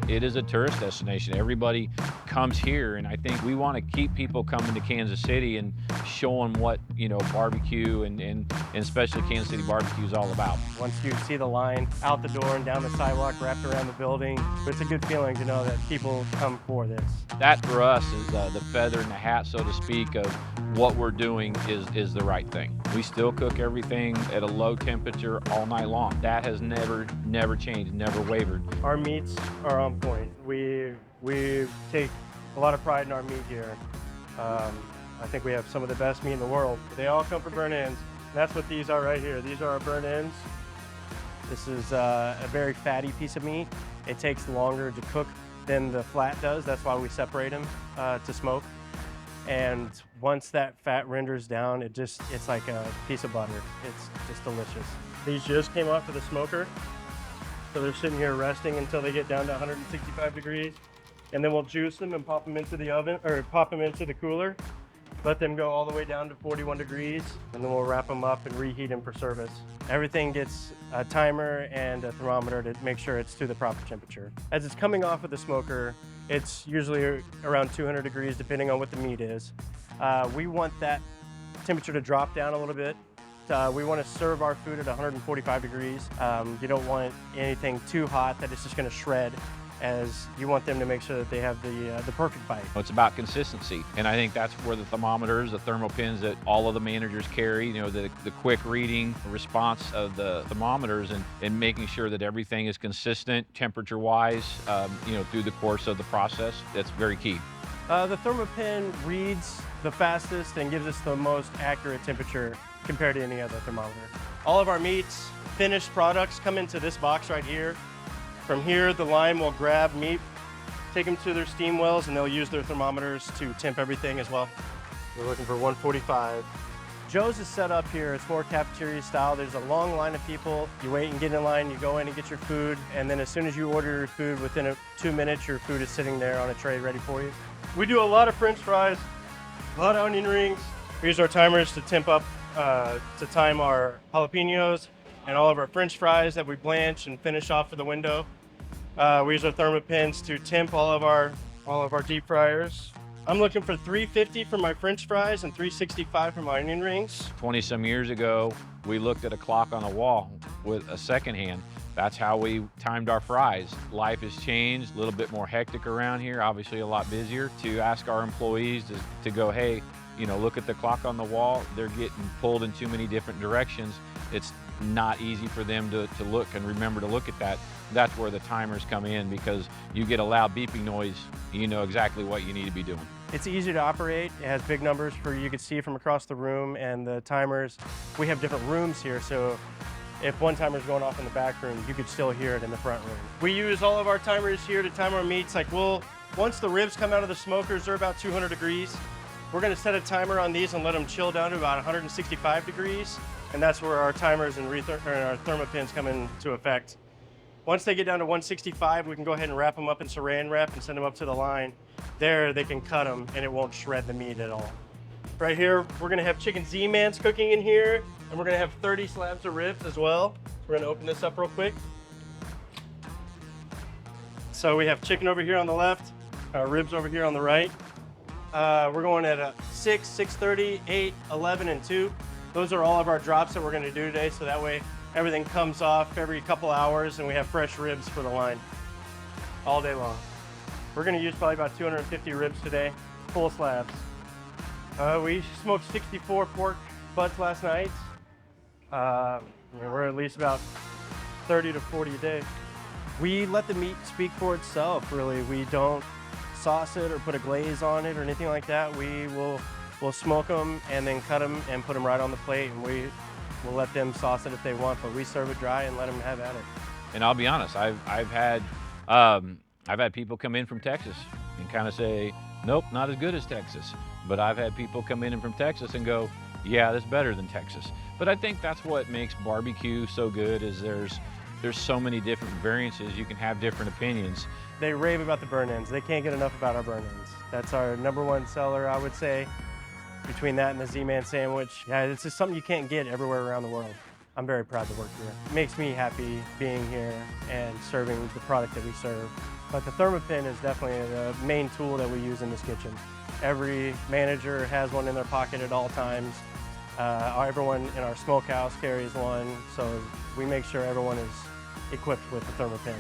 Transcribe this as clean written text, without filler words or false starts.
It is a tourist destination. Everybody comes here, and I think we want to keep people coming to Kansas City and show them what, barbecue and especially Kansas City barbecue is all about. Once you see the line out the door and down the sidewalk wrapped around the building, it's a good feeling to know that people come for this. That for us is the feather in the hat, so to speak, of what we're doing is the right thing. We still cook everything at a low temperature all night long. That has never changed, never wavered. Our meats are on point. We take a lot of pride in our meat here. I think we have some of the best meat in the world. They all come from burn ends. That's what these are right here. These are our burn ends. This is a very fatty piece of meat. It takes longer to cook than the flat does. That's why we separate them to smoke. And once that fat renders down, it's like a piece of butter. It's just delicious. These just came off of the smoker. So they're sitting here resting until they get down to 165 degrees. And then we'll juice them and pop them into the oven, or pop them into the cooler. Let them go all the way down to 41 degrees, and then we'll wrap them up and reheat them for service. Everything gets a timer and a thermometer to make sure it's to the proper temperature. As it's coming off of the smoker, it's usually around 200 degrees, depending on what the meat is. We want that temperature to drop down a little bit. We want to serve our food at 145 degrees. You don't want anything too hot that it's just going to shred, as you want them to make sure that they have the perfect bite. It's about consistency, and I think that's where the thermometers, the thermal pins that all of the managers carry, the quick reading response of the thermometers and making sure that everything is consistent temperature-wise, through the course of the process. That's very key. The thermopin reads the fastest and gives us the most accurate temperature compared to any other thermometer. All of our meats, finished products, come into this box right here. From here, the line will grab meat, take them to their steam wells, and they'll use their thermometers to temp everything as well. We're looking for 145. Joe's is set up here. It's more cafeteria style. There's a long line of people. You wait and get in line, you go in and get your food, and then as soon as you order your food, within 2 minutes, your food is sitting there on a tray ready for you. We do a lot of French fries, a lot of onion rings. We use our timers to temp up, to time our jalapenos and all of our French fries that we blanch and finish off for the window. We use our thermopins to temp all of our deep fryers. I'm looking for 350 for my French fries and 365 for my onion rings. 20-some years ago, we looked at a clock on the wall with a second hand. That's how we timed our fries. Life has changed, a little bit more hectic around here, obviously a lot busier. To ask our employees to go, hey, look at the clock on the wall. They're getting pulled in too many different directions. It's not easy for them to look and remember to look at that. That's where the timers come in, because you get a loud beeping noise, you know exactly what you need to be doing. It's easy to operate. It has big numbers you can see from across the room, and the timers, we have different rooms here, so if one timer's going off in the back room, you could still hear it in the front room. We use all of our timers here to time our meats. Once the ribs come out of the smokers, they're about 200 degrees. We're gonna set a timer on these and let them chill down to about 165 degrees. And that's where our timers and our thermopins come into effect. Once they get down to 165, we can go ahead and wrap them up in saran wrap and send them up to the line. There, they can cut them and it won't shred the meat at all. Right here, we're gonna have chicken Z-mans cooking in here, and we're gonna have 30 slabs of ribs as well. We're gonna open this up real quick. So we have chicken over here on the left, ribs over here on the right. We're going at a 6, 6:30, 8, 11, and 2. Those are all of our drops that we're gonna do today, so that way everything comes off every couple hours and we have fresh ribs for the line all day long. We're gonna use probably about 250 ribs today, full slabs. We smoked 64 pork butts last night. We're at least about 30 to 40 a day. We let the meat speak for itself, really. We don't sauce it or put a glaze on it or anything like that. We'll smoke them and then cut them and put them right on the plate, and we'll let them sauce it if they want, but we serve it dry and let them have at it. And I'll be honest, I've had people come in from Texas and kind of say, nope, not as good as Texas. But I've had people come in from Texas and go, yeah, that's better than Texas. But I think that's what makes barbecue so good, is there's so many different variances. You can have different opinions. They rave about the burn ends. They can't get enough about our burn ends. That's our #1 seller, I would say. Between that and the Z-Man sandwich, yeah, it's just something you can't get everywhere around the world. I'm very proud to work here. It makes me happy being here and serving the product that we serve. But the ThermaPin is definitely the main tool that we use in this kitchen. Every manager has one in their pocket at all times. Everyone in our smokehouse carries one, so we make sure everyone is equipped with the ThermaPin.